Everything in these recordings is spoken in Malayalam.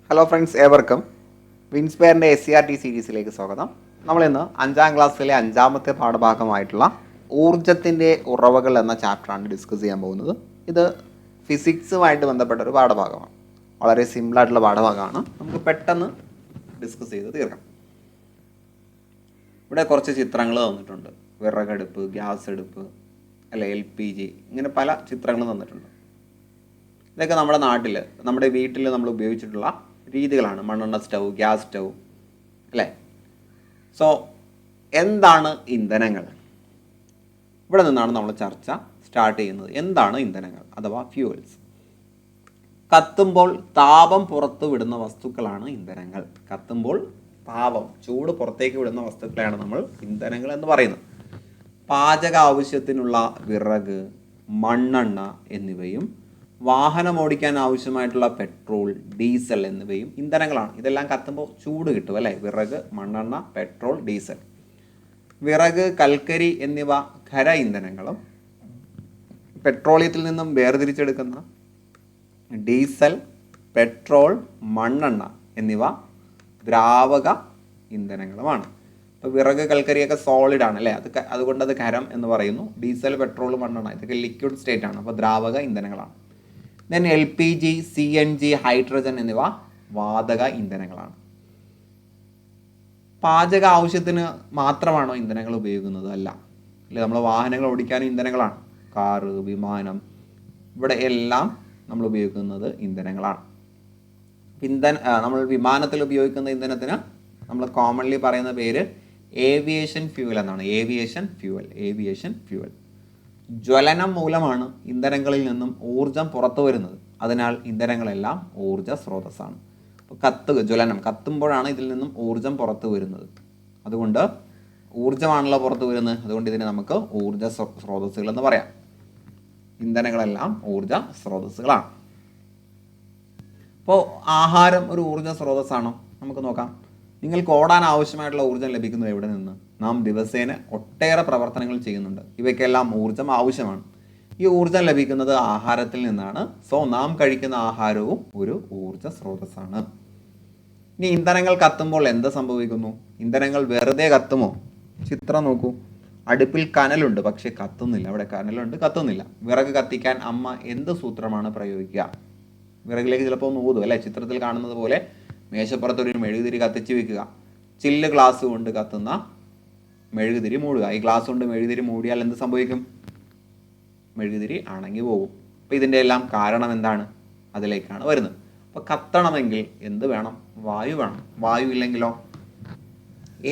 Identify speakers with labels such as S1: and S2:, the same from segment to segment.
S1: ഹലോ ഫ്രണ്ട്സ്, ഏവർക്കും വിൻസ്പെയറിൻ്റെ SCRT സീരീസിലേക്ക് സ്വാഗതം. നമ്മളിന്ന് 5ാം ക്ലാസ്സിലെ 5ാമത്തെ പാഠഭാഗമായിട്ടുള്ള ഊർജത്തിൻ്റെ ഉറവകൾ എന്ന ചാപ്റ്ററാണ് ഡിസ്കസ് ചെയ്യാൻ പോകുന്നത്. ഇത് ഫിസിക്സുമായിട്ട് ബന്ധപ്പെട്ട ഒരു പാഠഭാഗമാണ്. വളരെ സിമ്പിളായിട്ടുള്ള പാഠഭാഗമാണ്. നമുക്ക് പെട്ടെന്ന് ഡിസ്കസ് ചെയ്ത് തീർക്കാം. ഇവിടെ കുറച്ച് ചിത്രങ്ങൾ തന്നിട്ടുണ്ട്. വിറകടുപ്പ്, ഗ്യാസ് അടുപ്പ്, അല്ലെ LPG, ഇങ്ങനെ പല ചിത്രങ്ങൾ തന്നിട്ടുണ്ട്. ഇതൊക്കെ നമ്മുടെ നാട്ടിൽ, നമ്മുടെ വീട്ടിൽ നമ്മൾ ഉപയോഗിച്ചിട്ടുള്ള രീതികളാണ്. മണ്ണെണ്ണ സ്റ്റൗ, ഗ്യാസ് സ്റ്റൗ, അല്ലേ? സോ എന്താണ് ഇന്ധനങ്ങൾ? ഇവിടെ നിന്നാണ് നമ്മൾ ചർച്ച സ്റ്റാർട്ട് ചെയ്യുന്നത്. എന്താണ് ഇന്ധനങ്ങൾ അഥവാ ഫ്യൂവൽസ്? കത്തുമ്പോൾ താപം പുറത്തു വിടുന്ന വസ്തുക്കളാണ് ഇന്ധനങ്ങൾ. കത്തുമ്പോൾ താപം, ചൂട് പുറത്തേക്ക് വിടുന്ന വസ്തുക്കളെയാണ് നമ്മൾ ഇന്ധനങ്ങൾ എന്ന് പറയുന്നത്. പാചക ആവശ്യത്തിനുള്ള വിറക്, മണ്ണെണ്ണ എന്നിവയും വാഹനം ഓടിക്കാൻ ആവശ്യമായിട്ടുള്ള പെട്രോൾ, ഡീസൽ എന്നിവയും ഇന്ധനങ്ങളാണ്. ഇതെല്ലാം കത്തുമ്പോൾ ചൂട് കിട്ടും, അല്ലേ? വിറക്, മണ്ണെണ്ണ, പെട്രോൾ, ഡീസൽ. വിറക്, കൽക്കരി എന്നിവ ഖര ഇന്ധനങ്ങളും പെട്രോളിയത്തിൽ നിന്നും വേർതിരിച്ചെടുക്കുന്ന ഡീസൽ, പെട്രോൾ, മണ്ണെണ്ണ എന്നിവ ദ്രാവക ഇന്ധനങ്ങളുമാണ്. ഇപ്പോൾ വിറക്, കൽക്കരിയൊക്കെ സോളിഡ് ആണ്, അല്ലേ? അതുകൊണ്ട് അത് ഖരം എന്ന് പറയുന്നു. ഡീസൽ, പെട്രോൾ, മണ്ണെണ്ണ ഇതൊക്കെ ലിക്വിഡ് സ്റ്റേറ്റ് ആണ്, അപ്പോൾ ദ്രാവക ഇന്ധനങ്ങളാണ്. ദെൻ LPG, CNG, ഹൈഡ്രജൻ എന്നിവ വാതക ഇന്ധനങ്ങളാണ്. പാചക ആവശ്യത്തിന് മാത്രമാണോ ഇന്ധനങ്ങൾ ഉപയോഗിക്കുന്നത്? അല്ല. അല്ലെ, നമ്മൾ വാഹനങ്ങൾ ഓടിക്കാനും ഇന്ധനങ്ങളാണ്. കാറ്, വിമാനം, ഇവിടെ എല്ലാം നമ്മൾ ഉപയോഗിക്കുന്നത് ഇന്ധനങ്ങളാണ്. നമ്മൾ വിമാനത്തിൽ ഉപയോഗിക്കുന്ന ഇന്ധനത്തിന് നമ്മൾ കോമൺലി പറയുന്ന പേര് ഏവിയേഷൻ ഫ്യൂവൽ എന്നാണ്. Aviation fuel. ജ്വലനം മൂലമാണ് ഇന്ധനങ്ങളിൽ നിന്നും ഊർജം പുറത്തു വരുന്നത്. അതിനാൽ ഇന്ധനങ്ങളെല്ലാം ഊർജ സ്രോതസ്സാണ്. അപ്പോൾ ജ്വലനം കത്തുമ്പോഴാണ് ഇതിൽ നിന്നും ഊർജം പുറത്തു വരുന്നത്. അതുകൊണ്ട് ഊർജമാണല്ലോ പുറത്തു വരുന്നത്. അതുകൊണ്ട് ഇതിനെ നമുക്ക് ഊർജ സ്രോതസ്സുകൾ എന്ന് പറയാം. ഇന്ധനങ്ങളെല്ലാം ഊർജ സ്രോതസ്സുകളാണ്. അപ്പോൾ ആഹാരം ഒരു ഊർജ സ്രോതസ്സാണോ? നമുക്ക് നോക്കാം. നിങ്ങൾക്ക് ഓടാൻ ആവശ്യമായിട്ടുള്ള ഊർജ്ജം ലഭിക്കുന്നത് എവിടെ നിന്ന്? നാം ദിവസേന ഒട്ടേറെ പ്രവർത്തനങ്ങൾ ചെയ്യുന്നുണ്ട്. ഇവയ്ക്കെല്ലാം ഊർജ്ജം ആവശ്യമാണ്. ഈ ഊർജ്ജം ലഭിക്കുന്നത് ആഹാരത്തിൽ നിന്നാണ്. സോ നാം കഴിക്കുന്ന ആഹാരവും ഒരു ഊർജ സ്രോതസ്സാണ്. ഇനി ഇന്ധനങ്ങൾ കത്തുമ്പോൾ എന്ത് സംഭവിക്കുന്നു? ഇന്ധനങ്ങൾ വെറുതെ കത്തുമോ? ചിത്രം നോക്കൂ. അടുപ്പിൽ കനലുണ്ട്, പക്ഷെ കത്തുന്നില്ല. അവിടെ കനലുണ്ട്, കത്തുന്നില്ല. വിറക് കത്തിക്കാൻ അമ്മ എന്ത് സൂത്രമാണ് പ്രയോഗിക്കുക? വിറകിലേക്ക് ചിലപ്പോൾ ഒന്ന് ഊതും, അല്ലേ? ചിത്രത്തിൽ കാണുന്നത് പോലെ മേശപ്പുറത്തൊരു മെഴുകുതിരി കത്തിച്ച് വെക്കുക. ചില്ല് ഗ്ലാസ് കൊണ്ട് കത്തുന്ന മെഴുകുതിരി മൂടുക. ഈ ഗ്ലാസ് കൊണ്ട് മെഴുകുതിരി മൂടിയാൽ എന്ത് സംഭവിക്കും? മെഴുകുതിരി അണങ്ങി പോകും. അപ്പോൾ ഇതിൻ്റെ എല്ലാം കാരണം എന്താണ്? അതിലേക്കാണ് വരുന്നത്. അപ്പോൾ കത്തണമെങ്കിൽ എന്ത് വേണം? വായു വേണം. വായു ഇല്ലെങ്കിലോ?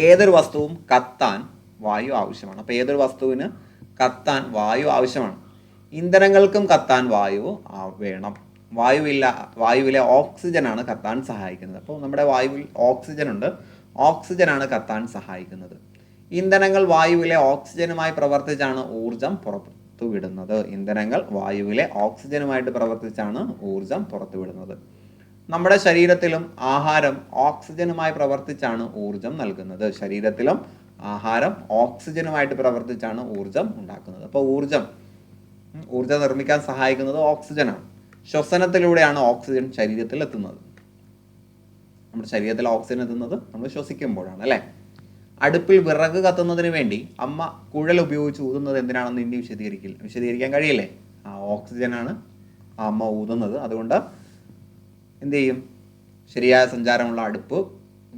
S1: ഏതൊരു വസ്തുവും കത്താൻ വായു ആവശ്യമാണ്. അപ്പോൾ ഏതൊരു വസ്തുവിന് കത്താൻ വായു ആവശ്യമാണ്. ഇന്ധനങ്ങൾക്കും കത്താൻ വായു വേണം. വായുവിലെ ഓക്സിജനാണ് കത്താൻ സഹായിക്കുന്നത്. അപ്പോൾ നമ്മുടെ വായുവിൽ ഓക്സിജൻ ഉണ്ട്. ഓക്സിജനാണ് കത്താൻ സഹായിക്കുന്നത്. ഇന്ധനങ്ങൾ വായുവിലെ ഓക്സിജനുമായി പ്രവർത്തിച്ചാണ് ഊർജം പുറത്തുവിടുന്നത്. ഇന്ധനങ്ങൾ വായുവിലെ ഓക്സിജനുമായിട്ട് പ്രവർത്തിച്ചാണ് ഊർജം പുറത്തുവിടുന്നത്. നമ്മുടെ ശരീരത്തിലും ആഹാരം ഓക്സിജനുമായി പ്രവർത്തിച്ചാണ് ഊർജം നൽകുന്നത്. ശരീരത്തിലും ആഹാരം ഓക്സിജനുമായിട്ട് പ്രവർത്തിച്ചാണ് ഊർജം ഉണ്ടാക്കുന്നത്. അപ്പോൾ ഊർജം നിർമ്മിക്കാൻ സഹായിക്കുന്നത് ഓക്സിജനാണ്. ശ്വസനത്തിലൂടെയാണ് ഓക്സിജൻ ശരീരത്തിൽ എത്തുന്നത്. നമ്മുടെ ശരീരത്തിൽ ഓക്സിജൻ എത്തുന്നത് നമ്മൾ ശ്വസിക്കുമ്പോഴാണ്, അല്ലേ? അടുപ്പിൽ വിറക് കത്തുന്നതിന് വേണ്ടി അമ്മ കുഴൽ ഉപയോഗിച്ച് ഊതുന്നത് എന്തിനാണെന്ന് ഇനി വിശദീകരിക്കാൻ കഴിയില്ലേ? ഓക്സിജനാണ് അമ്മ ഊതുന്നത്. അതുകൊണ്ട് എന്ത് ചെയ്യും? ശരിയായ സഞ്ചാരമുള്ള അടുപ്പ്,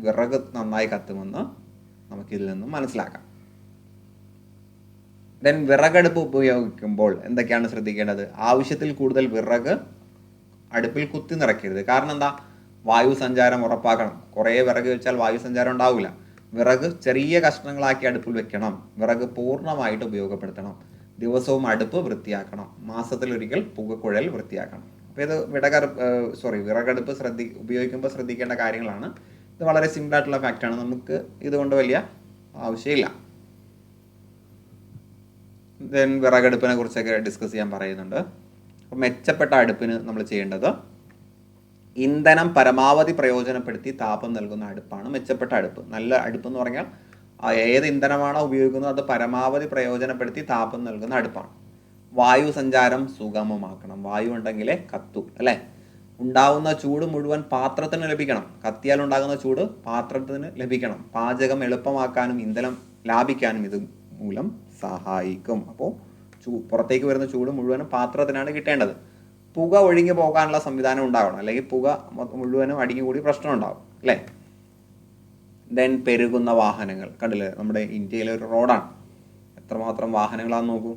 S1: വിറക് നന്നായി കത്തുമെന്ന് നമുക്കിതിൽ നിന്നും മനസ്സിലാക്കാം. ദെൻ വിറകടുപ്പ് ഉപയോഗിക്കുമ്പോൾ എന്തൊക്കെയാണ് ശ്രദ്ധിക്കേണ്ടത്? ആവശ്യത്തിൽ കൂടുതൽ വിറക് അടുപ്പിൽ കുത്തി നിറയ്ക്കരുത്. കാരണം എന്താ? വായു സഞ്ചാരം ഉറപ്പാക്കണം. കുറേ വിറക് വെച്ചാൽ വായു സഞ്ചാരം ഉണ്ടാവില്ല. വിറക് ചെറിയ കഷ്ണങ്ങളാക്കി അടുപ്പിൽ വെക്കണം. വിറക് പൂർണ്ണമായിട്ട് ഉപയോഗപ്പെടുത്തണം. ദിവസവും അടുപ്പ് വൃത്തിയാക്കണം. മാസത്തിലൊരിക്കൽ പുകക്കുഴൽ വൃത്തിയാക്കണം. അപ്പോൾ ഇത് വിറകടുപ്പ് ഉപയോഗിക്കുമ്പോൾ ശ്രദ്ധിക്കേണ്ട കാര്യങ്ങളാണ്. ഇത് വളരെ സിമ്പിളായിട്ടുള്ള ഫാക്റ്റാണ്. നമുക്ക് ഇതുകൊണ്ട് വലിയ ആവശ്യമില്ല. ദെൻ വിറകടുപ്പിനെ കുറിച്ചൊക്കെ ഡിസ്കസ് ചെയ്യാൻ പറയുന്നുണ്ട്. അപ്പോൾ മെച്ചപ്പെട്ട അടുപ്പിന് നമ്മൾ ചെയ്യേണ്ടത് ഇന്ധനം പരമാവധി പ്രയോജനപ്പെടുത്തി താപം നൽകുന്ന അടുപ്പാണ് മെച്ചപ്പെട്ട അടുപ്പ്. നല്ല അടുപ്പ് എന്ന് പറഞ്ഞാൽ ഏത് ഇന്ധനമാണോ ഉപയോഗിക്കുന്നത് അത് പരമാവധി പ്രയോജനപ്പെടുത്തി താപം നൽകുന്ന അടുപ്പാണ്. വായു സഞ്ചാരം സുഗമമാക്കണം. വായു ഉണ്ടെങ്കിലേ കത്തു, അല്ലേ? ഉണ്ടാവുന്ന ചൂട് മുഴുവൻ പാത്രത്തിന് ലഭിക്കണം. കത്തിയാൽ ഉണ്ടാകുന്ന ചൂട് പാത്രത്തിന് ലഭിക്കണം. പാചകം എളുപ്പമാക്കാനും ഇന്ധനം ലാഭിക്കാനും ഇത് മൂലം സഹായിക്കും. അപ്പോൾ പുറത്തേക്ക് വരുന്ന ചൂട് മുഴുവനും പാത്രത്തിനാണ് കിട്ടേണ്ടത്. പുക ഒഴുകി പോകാനുള്ള സംവിധാനം ഉണ്ടാവണം, അല്ലെങ്കിൽ പുക മുഴുവനും അടിഞ്ഞുകൂടി പ്രശ്നം ഉണ്ടാവും അല്ലേ. ദെൻ പെരുകുന്ന വാഹനങ്ങൾ. കണ്ടില്ലേ, നമ്മുടെ ഇന്ത്യയിലെ ഒരു റോഡാണ്, എത്രമാത്രം വാഹനങ്ങളാണെന്ന് നോക്കൂ.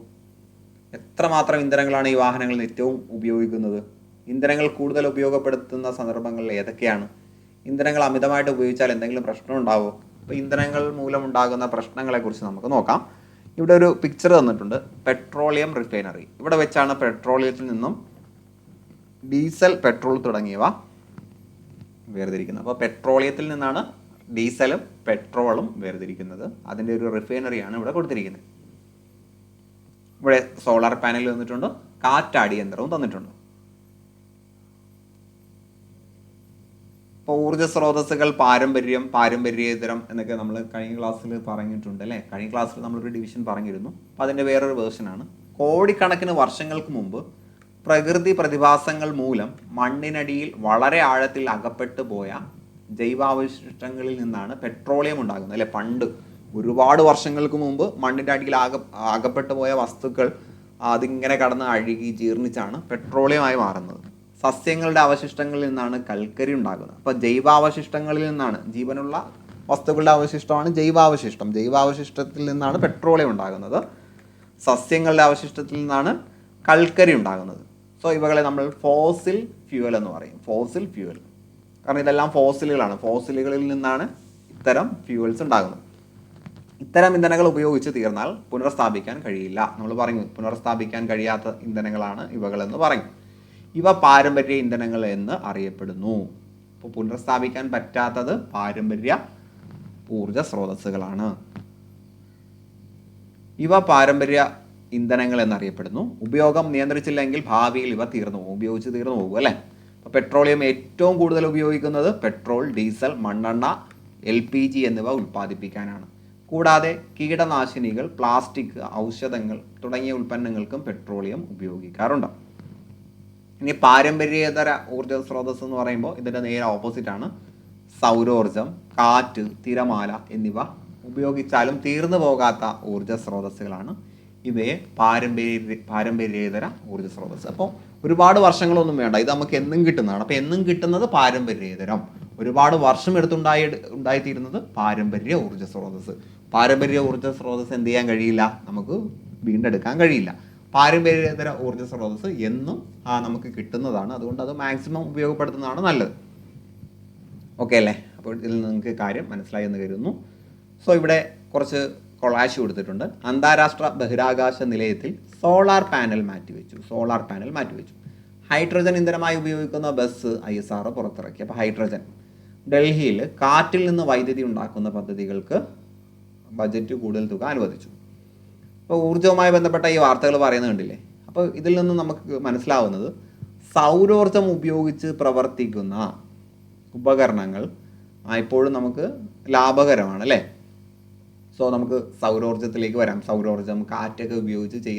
S1: എത്രമാത്രം ഇന്ധനങ്ങളാണ് ഈ വാഹനങ്ങൾ നിത്യവും ഉപയോഗിക്കുന്നത്. ഇന്ധനങ്ങൾ കൂടുതൽ ഉപയോഗപ്പെടുത്തുന്ന സന്ദർഭങ്ങളിൽ ഏതൊക്കെയാണ്? ഇന്ധനങ്ങൾ അമിതമായിട്ട് ഉപയോഗിച്ചാൽ എന്തെങ്കിലും പ്രശ്നം ഉണ്ടാവുമോ? അപ്പോൾ ഇന്ധനങ്ങൾ മൂലമുണ്ടാകുന്ന പ്രശ്നങ്ങളെക്കുറിച്ച് നമുക്ക് നോക്കാം. ഇവിടെ ഒരു പിക്ചർ തന്നിട്ടുണ്ട്, പെട്രോളിയം റിഫൈനറി. ഇവിടെ വെച്ചാണ് പെട്രോളിയത്തിൽ നിന്നും ഡീസൽ, പെട്രോൾ തുടങ്ങിയവ വേർതിരിക്കുന്നത്. അപ്പോൾ പെട്രോളിയത്തിൽ നിന്നാണ് ഡീസലും പെട്രോളും വേർതിരിക്കുന്നത്. അതിൻ്റെ ഒരു റിഫൈനറിയാണ് ഇവിടെ കൊടുത്തിരിക്കുന്നത്. ഇവിടെ സോളാർ പാനൽ തന്നിട്ടുണ്ട്, കാറ്റാടി യന്ത്രവും തന്നിട്ടുണ്ട്. ഇപ്പോൾ ഊർജ്ജ സ്രോതസ്സുകൾ പാരമ്പര്യം, പാരമ്പര്യേതരം എന്നൊക്കെ നമ്മൾ കഴിഞ്ഞ ക്ലാസ്സിൽ പറഞ്ഞിട്ടുണ്ട് അല്ലേ. കഴിഞ്ഞ ക്ലാസ്സിൽ നമ്മളൊരു ഡിവിഷൻ പറഞ്ഞിരുന്നു. അപ്പോൾ അതിൻ്റെ വേറൊരു വേർഷനാണ്. കോടിക്കണക്കിന് വർഷങ്ങൾക്ക് മുമ്പ് പ്രകൃതി പ്രതിഭാസങ്ങൾ മൂലം മണ്ണിനടിയിൽ വളരെ ആഴത്തിൽ അകപ്പെട്ടു പോയ ജൈവാവശിഷ്ടങ്ങളിൽ നിന്നാണ് പെട്രോളിയം ഉണ്ടാകുന്നത് അല്ലെ. പണ്ട് ഒരുപാട് വർഷങ്ങൾക്ക് മുമ്പ് മണ്ണിൻ്റെ അടിയിൽ അകപ്പെട്ടു പോയ വസ്തുക്കൾ അതിങ്ങനെ കടന്ന് അഴുകി ജീർണിച്ചാണ് പെട്രോളിയമായി മാറുന്നത്. സസ്യങ്ങളുടെ അവശിഷ്ടങ്ങളിൽ നിന്നാണ് കൽക്കരി ഉണ്ടാകുന്നത്. അപ്പോൾ ജൈവാവശിഷ്ടങ്ങളിൽ നിന്നാണ്, ജീവനുള്ള വസ്തുക്കളുടെ അവശിഷ്ടമാണ് ജൈവാവശിഷ്ടം. ജൈവാവശിഷ്ടത്തിൽ നിന്നാണ് പെട്രോളിയം ഉണ്ടാകുന്നത്. സസ്യങ്ങളുടെ അവശിഷ്ടത്തിൽ നിന്നാണ് കൽക്കരി ഉണ്ടാകുന്നത്. സോ ഇവകളെ നമ്മൾ ഫോസിൽ ഫ്യൂവൽ എന്ന് പറയും. ഫോസിൽ ഫ്യൂവൽ കാരണം ഇതെല്ലാം ഫോസിലുകളാണ്. ഫോസിലുകളിൽ നിന്നാണ് ഇത്തരം ഫ്യൂവൽസ് ഉണ്ടാകുന്നത്. ഇത്തരം ഇന്ധനങ്ങൾ ഉപയോഗിച്ച് തീർന്നാൽ പുനഃസ്ഥാപിക്കാൻ കഴിയില്ല. നമ്മൾ പറഞ്ഞു, പുനഃസ്ഥാപിക്കാൻ കഴിയാത്ത ഇന്ധനങ്ങളാണ് ഇവകളെന്ന് പറയും. ഇവ പാരമ്പര്യ ഇന്ധനങ്ങൾ എന്ന് അറിയപ്പെടുന്നു. ഇപ്പോൾ പുനഃസ്ഥാപിക്കാൻ പറ്റാത്തത് പാരമ്പര്യ ഊർജ സ്രോതസ്സുകളാണ്. ഇവ പാരമ്പര്യ ഇന്ധനങ്ങൾ എന്നറിയപ്പെടുന്നു. ഉപയോഗം നിയന്ത്രിച്ചില്ലെങ്കിൽ ഭാവിയിൽ ഇവ ഉപയോഗിച്ച് തീർന്നു പോകും അല്ലേ. അപ്പോൾ പെട്രോളിയം ഏറ്റവും കൂടുതൽ ഉപയോഗിക്കുന്നത് പെട്രോൾ, ഡീസൽ, മണ്ണെണ്ണ, LPG എന്നിവ ഉൽപ്പാദിപ്പിക്കാനാണ്. കൂടാതെ കീടനാശിനികൾ, പ്ലാസ്റ്റിക്, ഔഷധങ്ങൾ തുടങ്ങിയ ഉൽപ്പന്നങ്ങൾക്കും പെട്രോളിയം ഉപയോഗിക്കാറുണ്ട്. ഇനി പാരമ്പര്യേതര ഊർജ്ജ സ്രോതസ് എന്ന് പറയുമ്പോൾ ഇതിൻ്റെ നേരെ ഓപ്പോസിറ്റ് ആണ്. സൗരോർജം, കാറ്റ്, തിരമാല എന്നിവ ഉപയോഗിച്ചാലും തീർന്നു പോകാത്ത ഊർജ്ജ സ്രോതസ്സുകളാണ്. ഇവയെ പാരമ്പര്യേതര ഊർജ്ജ സ്രോതസ്. അപ്പോൾ ഒരുപാട് വർഷങ്ങളൊന്നും വേണ്ട, ഇത് നമുക്ക് എന്നും കിട്ടുന്നതാണ്. അപ്പോൾ എന്നും കിട്ടുന്നത് പാരമ്പര്യേതരം. ഒരുപാട് വർഷം ഉണ്ടായിത്തീരുന്നത് പാരമ്പര്യ ഊർജ്ജ സ്രോതസ്. പാരമ്പര്യ ഊർജ്ജ സ്രോതസ് എന്ത് ചെയ്യാൻ കഴിയില്ല, നമുക്ക് വീണ്ടെടുക്കാൻ കഴിയില്ല. പാരമ്പര്യേതര ഊർജ്ജ സ്രോതസ് എന്നും നമുക്ക് കിട്ടുന്നതാണ്. അതുകൊണ്ട് അത് മാക്സിമം ഉപയോഗപ്പെടുത്തുന്നതാണ് നല്ലത്. ഓക്കെ അല്ലേ. അപ്പോൾ ഇതിൽ നിങ്ങൾക്ക് കാര്യം മനസ്സിലായി എന്ന് കരുതുന്നു. സോ ഇവിടെ കുറച്ച് കൊളാഷ് കൊടുത്തിട്ടുണ്ട്. അന്താരാഷ്ട്ര ബഹിരാകാശ നിലയത്തിൽ സോളാർ പാനൽ മാറ്റിവെച്ചു. ഹൈഡ്രജൻ ഇന്ധനമായി ഉപയോഗിക്കുന്ന ബസ് ISR പുറത്തിറക്കി. അപ്പോൾ ഹൈഡ്രജൻ. ഡൽഹിയിൽ കാറ്റിൽ നിന്ന് വൈദ്യുതി ഉണ്ടാക്കുന്ന പദ്ധതികൾക്ക് ബജറ്റ് കൂടുതൽ തുക അനുവദിച്ചു. അപ്പോൾ ഊർജ്ജവുമായി ബന്ധപ്പെട്ട ഈ വാർത്തകൾ പറയുന്നത് കണ്ടില്ലേ. അപ്പോൾ ഇതിൽ നിന്ന് നമുക്ക് മനസ്സിലാവുന്നത് സൗരോർജ്ജം ഉപയോഗിച്ച് പ്രവർത്തിക്കുന്ന ഉപകരണങ്ങൾ ഇപ്പോഴും നമുക്ക് ലാഭകരമാണ് അല്ലേ. സോ നമുക്ക് സൗരോർജ്ജത്തിലേക്ക് വരാം. സൗരോർജ്ജം, കാറ്റൊക്കെ ഉപയോഗിച്ച്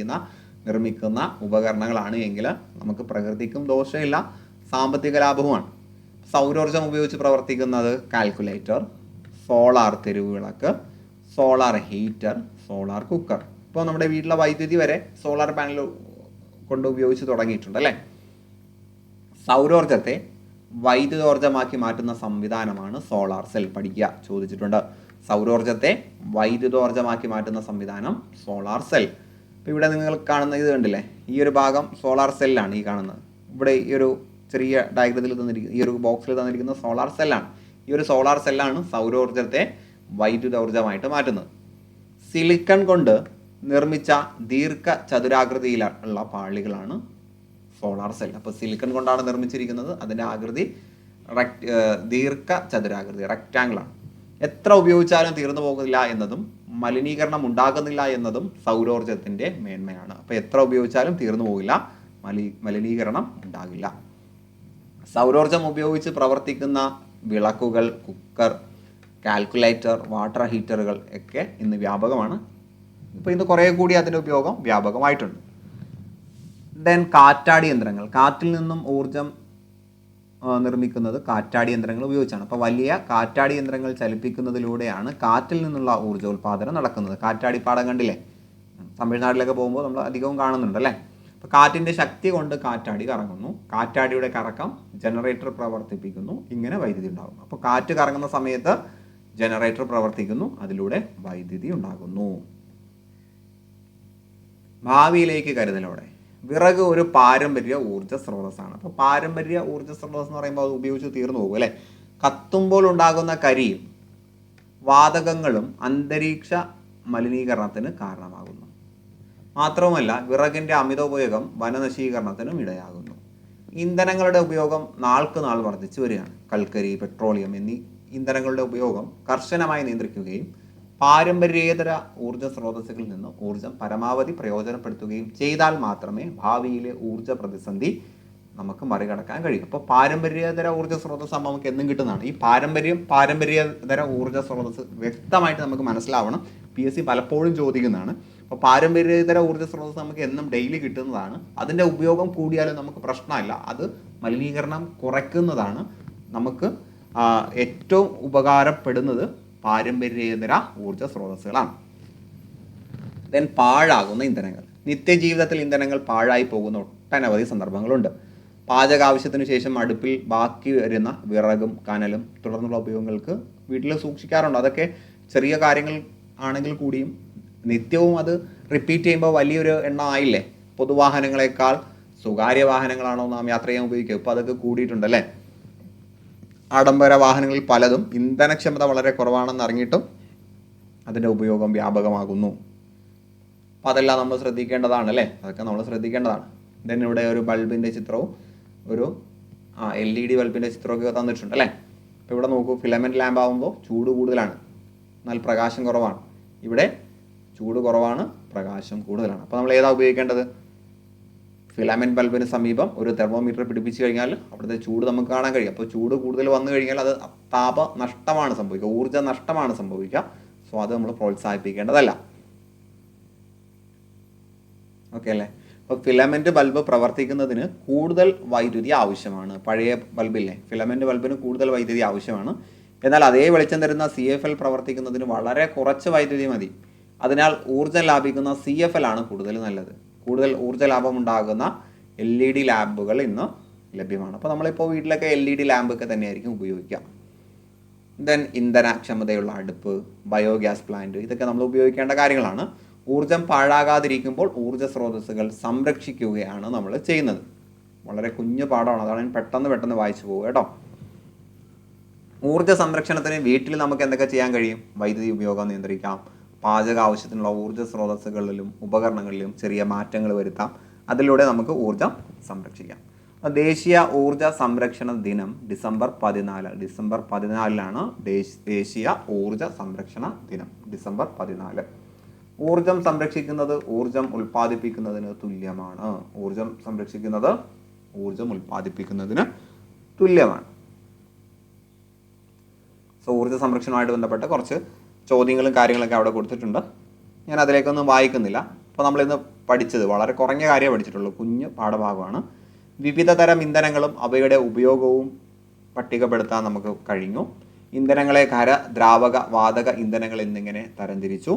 S1: നിർമ്മിക്കുന്ന ഉപകരണങ്ങളാണ് എങ്കിൽ നമുക്ക് പ്രകൃതിക്കും ദോഷമില്ല, സാമ്പത്തിക ലാഭവുമാണ്. സൗരോർജ്ജം ഉപയോഗിച്ച് പ്രവർത്തിക്കുന്നത് കാൽക്കുലേറ്റർ, സോളാർ തെരുവുവിളക്ക്, സോളാർ ഹീറ്റർ, സോളാർ കുക്കർ. ഇപ്പോൾ നമ്മുടെ വീട്ടിലെ വൈദ്യുതി വരെ സോളാർ പാനൽ കൊണ്ട് ഉപയോഗിച്ച് തുടങ്ങിയിട്ടുണ്ട് അല്ലേ. സൗരോർജ്ജത്തെ വൈദ്യുതോർജ്ജമാക്കി മാറ്റുന്ന സംവിധാനമാണ് സോളാർ സെൽ. പഠിക്കുക, ചോദിച്ചിട്ടുണ്ട്. സൗരോർജ്ജത്തെ വൈദ്യുതോർജ്ജമാക്കി മാറ്റുന്ന സംവിധാനം സോളാർ സെൽ. ഇപ്പോൾ ഇവിടെ നിങ്ങൾ കാണുന്ന ഇത് കണ്ടില്ലേ, ഈ ഒരു ഭാഗം സോളാർ സെല്ലാണ് ഈ കാണുന്നത്. ഇവിടെ ഈ ഒരു ചെറിയ ഡയഗ്രത്തിൽ തന്നിരിക്കുന്ന ഈ ഒരു ബോക്സിൽ തന്നിരിക്കുന്ന സോളാർ സെല്ലാണ്. ഈ ഒരു സോളാർ സെല്ലാണ് സൗരോർജ്ജത്തെ വൈദ്യുതോർജ്ജമായിട്ട് മാറ്റുന്നത്. സിലിക്കൺ കൊണ്ട് നിർമ്മിച്ച ദീർഘചതുരാകൃതിയിലുള്ള പാളികളാണ് സോളാർ സെൽ. അപ്പോൾ സിലിക്കൺ കൊണ്ടാണ് നിർമ്മിച്ചിരിക്കുന്നത്. അതിൻ്റെ ആകൃതി ദീർഘചതുരാകൃതി, റെക്റ്റാങ്കിളാണ്. എത്ര ഉപയോഗിച്ചാലും തീർന്നു പോകുന്നില്ല എന്നതും മലിനീകരണം ഉണ്ടാകുന്നില്ല എന്നതും സൗരോർജ്ജത്തിൻ്റെ മേന്മയാണ്. അപ്പോൾ എത്ര ഉപയോഗിച്ചാലും തീർന്നു പോകില്ല, മലിനീകരണം ഉണ്ടാകില്ല. സൗരോർജ്ജം ഉപയോഗിച്ച് പ്രവർത്തിക്കുന്ന വിളക്കുകൾ, കുക്കർ, കാൽക്കുലേറ്റർ, വാട്ടർ ഹീറ്ററുകൾ ഒക്കെ ഇന്ന് വ്യാപകമാണ്. ഇപ്പോൾ ഇന്ന് കുറേ കൂടി അതിൻ്റെ ഉപയോഗം വ്യാപകമായിട്ടുണ്ട്. ദെൻ കാറ്റാടി യന്ത്രങ്ങൾ. കാറ്റിൽ നിന്നും ഊർജം നിർമ്മിക്കുന്നത് കാറ്റാടി യന്ത്രങ്ങൾ ഉപയോഗിച്ചാണ്. അപ്പോൾ വലിയ കാറ്റാടി യന്ത്രങ്ങൾ ചലിപ്പിക്കുന്നതിലൂടെയാണ് കാറ്റിൽ നിന്നുള്ള ഊർജ്ജോൽപാദനം നടക്കുന്നത്. കാറ്റാടി പാടം കണ്ടില്ലേ, തമിഴ്നാട്ടിലൊക്കെ പോകുമ്പോൾ നമ്മൾ അധികവും കാണുന്നുണ്ട് അല്ലേ. അപ്പോൾ കാറ്റിൻ്റെ ശക്തി കൊണ്ട് കാറ്റാടി കറങ്ങുന്നു, കാറ്റാടിയുടെ കറക്കം ജനറേറ്റർ പ്രവർത്തിപ്പിക്കുന്നു, ഇങ്ങനെ വൈദ്യുതി ഉണ്ടാകും. അപ്പോൾ കാറ്റ് കറങ്ങുന്ന സമയത്ത് ജനറേറ്റർ പ്രവർത്തിക്കുന്നു, അതിലൂടെ വൈദ്യുതി ഉണ്ടാകുന്നു. ഭാവിയിലേക്ക് കരുതലോടെ. വിറക് ഒരു പാരമ്പര്യ ഊർജ്ജ സ്രോതസ്സാണ്. അപ്പോൾ പാരമ്പര്യ ഊർജ്ജ സ്രോതസ് എന്ന് പറയുമ്പോൾ അത് ഉപയോഗിച്ച് തീർന്നു പോകും അല്ലേ. കത്തുമ്പോൾ ഉണ്ടാകുന്ന കരിയും വാതകങ്ങളും അന്തരീക്ഷ മലിനീകരണത്തിന് കാരണമാകുന്നു. മാത്രവുമല്ല വിറകിൻ്റെ അമിത ഉപയോഗം വനനശീകരണത്തിനും ഇടയാകുന്നു. ഇന്ധനങ്ങളുടെ ഉപയോഗം നാൾക്ക് നാൾ വർദ്ധിച്ചു വരികയാണ്. കൽക്കരി, പെട്രോളിയം എന്നീ ഇന്ധനങ്ങളുടെ ഉപയോഗം കർശനമായി നിയന്ത്രിക്കുകയും പാരമ്പര്യേതര ഊർജ്ജ സ്രോതസ്സുകളിൽ നിന്ന് ഊർജ്ജം പരമാവധി പ്രയോജനപ്പെടുത്തുകയും ചെയ്താൽ മാത്രമേ ഭാവിയിലെ ഊർജ്ജ പ്രതിസന്ധി നമുക്ക് മറികടക്കാൻ കഴിയും. അപ്പോൾ പാരമ്പര്യേതര ഊർജ്ജ സ്രോതസ്സ് ആകുമ്പോൾ നമുക്ക് എന്നും കിട്ടുന്നതാണ്. ഈ പാരമ്പര്യേതര ഊർജ്ജ സ്രോതസ്സ് വ്യക്തമായിട്ട് നമുക്ക് മനസ്സിലാവണം. PSC പലപ്പോഴും ചോദിക്കുന്നതാണ്. അപ്പോൾ പാരമ്പര്യേതര ഊർജ്ജ സ്രോതസ്സ് നമുക്ക് എന്നും ഡെയിലി കിട്ടുന്നതാണ്. അതിൻ്റെ ഉപയോഗം കൂടിയാലും നമുക്ക് പ്രശ്നമല്ല, അത് മലിനീകരണം കുറയ്ക്കുന്നതാണ്. നമുക്ക് ഏറ്റവും ഉപകാരപ്പെടുന്നത് പാരമ്പര്യേതര ഊർജ്ജ സ്രോതസ്സുകളാണ്. ദെൻ പാഴാകുന്ന ഇന്ധനങ്ങൾ. നിത്യജീവിതത്തിൽ ഇന്ധനങ്ങൾ പാഴായി പോകുന്ന ഒട്ടനവധി സന്ദർഭങ്ങളുണ്ട്. പാചക ആവശ്യത്തിന് ശേഷം അടുപ്പിൽ ബാക്കി വരുന്ന വിറകും കനലും തുടർന്നുള്ള ഉപയോഗങ്ങൾക്ക് വീട്ടിൽ സൂക്ഷിക്കാറുണ്ട്. അതൊക്കെ ചെറിയ കാര്യങ്ങൾ ആണെങ്കിൽ കൂടിയും നിത്യവും അത് റിപ്പീറ്റ് ചെയ്യുമ്പോൾ വലിയൊരു എണ്ണം ആയില്ലേ. പൊതുവാഹനങ്ങളെക്കാൾ സ്വകാര്യ വാഹനങ്ങളാണോ നാം യാത്ര ചെയ്യാൻ ഉപയോഗിക്കുക? ഇപ്പോൾ അതൊക്കെ കൂടിയിട്ടുണ്ടല്ലേ. ആഡംബര വാഹനങ്ങളിൽ പലതും ഇന്ധനക്ഷമത വളരെ കുറവാണെന്ന് അറിഞ്ഞിട്ടും അതിൻ്റെ ഉപയോഗം വ്യാപകമാകുന്നു. അപ്പോൾ അതെല്ലാം നമ്മൾ ശ്രദ്ധിക്കേണ്ടതാണ് അല്ലേ. അതൊക്കെ നമ്മൾ ശ്രദ്ധിക്കേണ്ടതാണ്. ദെൻ ഇവിടെ ഒരു ബൾബിൻ്റെ ചിത്രവും ഒരു LED ബൾബിൻ്റെ ചിത്രമൊക്കെ തന്നിട്ടുണ്ട് അല്ലേ. അപ്പോൾ ഇവിടെ നോക്കൂ, ഫിലമെൻറ്റ് ലാമ്പ് ആകുമ്പോൾ ചൂട് കൂടുതലാണ്, എന്നാൽ പ്രകാശം കുറവാണ്. ഇവിടെ ചൂട് കുറവാണ്, പ്രകാശം കൂടുതലാണ്. അപ്പോൾ നമ്മൾ ഏതാ ഉപയോഗിക്കേണ്ടത്? ഫിലമെൻറ്റ് ബൾബിന് സമീപം ഒരു തെർമോമീറ്റർ പിടിപ്പിച്ച് കഴിഞ്ഞാൽ അവിടുത്തെ ചൂട് നമുക്ക് കാണാൻ കഴിയും. അപ്പോൾ ചൂട് കൂടുതൽ വന്നു കഴിഞ്ഞാൽ അത് താപ നഷ്ടമാണ് സംഭവിക്കുക, ഊർജ്ജ നഷ്ടമാണ് സംഭവിക്കുക. സോ അത് നമ്മൾ പ്രോത്സാഹിപ്പിക്കേണ്ടതല്ല. ഓക്കെ അല്ലേ. അപ്പോൾ ഫിലമെൻറ്റ് ബൾബ് പ്രവർത്തിക്കുന്നതിന് കൂടുതൽ വൈദ്യുതി ആവശ്യമാണ്. പഴയ ബൾബില്ലേ, ഫിലമെൻറ്റ് ബൾബിന് കൂടുതൽ വൈദ്യുതി ആവശ്യമാണ്. എന്നാൽ അതേ വെളിച്ചം തരുന്ന CFL പ്രവർത്തിക്കുന്നതിന് വളരെ കുറച്ച് വൈദ്യുതി മതി. അതിനാൽ ഊർജ്ജം ലാഭിക്കുന്ന CFL ആണ് കൂടുതൽ നല്ലത്. കൂടുതൽ ഊർജ്ജ ലാഭം ഉണ്ടാകുന്ന LED ലാമ്പുകൾ ഇന്ന് ലഭ്യമാണ്. അപ്പോൾ നമ്മളിപ്പോൾ വീട്ടിലൊക്കെ LED ലാമ്പൊക്കെ തന്നെയായിരിക്കും ഉപയോഗിക്കുക. ദെൻ ഇന്ധനക്ഷമതയുള്ള അടുപ്പ്, ബയോഗ്യാസ് പ്ലാന്റ്, ഇതൊക്കെ നമ്മൾ ഉപയോഗിക്കേണ്ട കാര്യങ്ങളാണ്. ഊർജ്ജം പാഴാകാതിരിക്കുമ്പോൾ ഊർജ്ജ സ്രോതസ്സുകൾ സംരക്ഷിക്കുകയാണ് നമ്മൾ ചെയ്യുന്നത്. വളരെ കുഞ്ഞു പാഠമാണ്, അതാണ് ഞാൻ പെട്ടെന്ന് വായിച്ചു പോകുക കേട്ടോ. ഊർജ്ജ സംരക്ഷണത്തിന് വീട്ടിൽ നമുക്ക് എന്തൊക്കെ ചെയ്യാൻ കഴിയും? വൈദ്യുതി ഉപയോഗം നിയന്ത്രിക്കാം, പാചക ആവശ്യത്തിനുള്ള ഊർജ്ജ സ്രോതസ്സുകളിലും ഉപകരണങ്ങളിലും ചെറിയ മാറ്റങ്ങൾ വരുത്താം. അതിലൂടെ നമുക്ക് ഊർജ്ജം സംരക്ഷിക്കാം. ദേശീയ ഊർജ്ജ സംരക്ഷണ ദിനം ഡിസംബർ 14 ദേശീയ ഊർജ്ജ സംരക്ഷണ ദിനം. ഡിസംബർ 14. ഊർജ്ജം സംരക്ഷിക്കുന്നത് ഊർജ്ജം ഉൽപ്പാദിപ്പിക്കുന്നതിന് തുല്യമാണ്. ഊർജ്ജം സംരക്ഷിക്കുന്നത് ഊർജ്ജം ഉൽപ്പാദിപ്പിക്കുന്നതിന് തുല്യമാണ്. സോ ഊർജ്ജ സംരക്ഷണവുമായിട്ട് ബന്ധപ്പെട്ട കുറച്ച് ചോദ്യങ്ങളും കാര്യങ്ങളൊക്കെ അവിടെ കൊടുത്തിട്ടുണ്ട്. ഞാൻ അതിലേക്കൊന്നും വായിക്കുന്നില്ല. അപ്പോൾ നമ്മളിന്ന് പഠിച്ചത് വളരെ കുറഞ്ഞ കാര്യമേ പഠിച്ചിട്ടുള്ളൂ, കുഞ്ഞു പാഠഭാഗമാണ്. വിവിധ തരം ഇന്ധനങ്ങളും അവയുടെ ഉപയോഗവും പട്ടികപ്പെടുത്താൻ നമുക്ക് കഴിഞ്ഞു. ഇന്ധനങ്ങളെ ഖര, ദ്രാവക, വാതക ഇന്ധനങ്ങൾ എന്നിങ്ങനെ തരംതിരിച്ചു.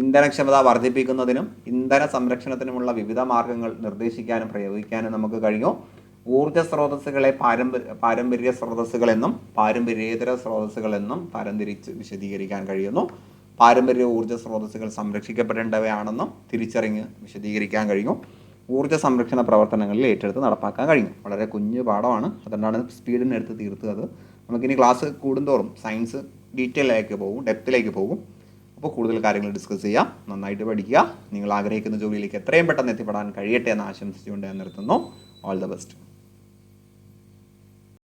S1: ഇന്ധനക്ഷമത വർദ്ധിപ്പിക്കുന്നതിനും ഇന്ധന സംരക്ഷണത്തിനുമുള്ള വിവിധ മാർഗങ്ങൾ നിർദ്ദേശിക്കാനും പ്രയോഗിക്കാനും നമുക്ക് കഴിഞ്ഞു. ഊർജ്ജ സ്രോതസ്സുകളെ പാരമ്പര്യ സ്രോതസ്സുകളെന്നും പാരമ്പര്യേതര സ്രോതസ്സുകളെന്നും തരംതിരിച്ച് വിശദീകരിക്കാൻ കഴിയുന്നു. പാരമ്പര്യ ഊർജ്ജ സ്രോതസ്സുകൾ സംരക്ഷിക്കപ്പെടേണ്ടവയാണെന്നും തിരിച്ചറിഞ്ഞ് വിശദീകരിക്കാൻ കഴിഞ്ഞു. ഊർജ്ജ സംരക്ഷണ പ്രവർത്തനങ്ങളിൽ ഏറ്റെടുത്ത് നടപ്പാക്കാൻ കഴിഞ്ഞു. വളരെ കുഞ്ഞു പാഠമാണ്, അതുകൊണ്ടാണ് സ്പീഡിനെടുത്ത് തീർത്തത്. നമുക്കിനി ക്ലാസ് കൂടുന്തോറും സയൻസ് ഡീറ്റെയിലേക്ക് പോകും, ഡെപ്തിലേക്ക് പോകും. അപ്പോൾ കൂടുതൽ കാര്യങ്ങൾ ഡിസ്കസ് ചെയ്യാം. നന്നായിട്ട് പഠിക്കുക. നിങ്ങൾ ആഗ്രഹിക്കുന്ന ജോലിയിലേക്ക് എത്രയും പെട്ടെന്ന് എത്തിപ്പെടാൻ കഴിയട്ടെ എന്ന് ആശംസിച്ചുകൊണ്ട് ഞാൻ നിർത്തുന്നു. All the best.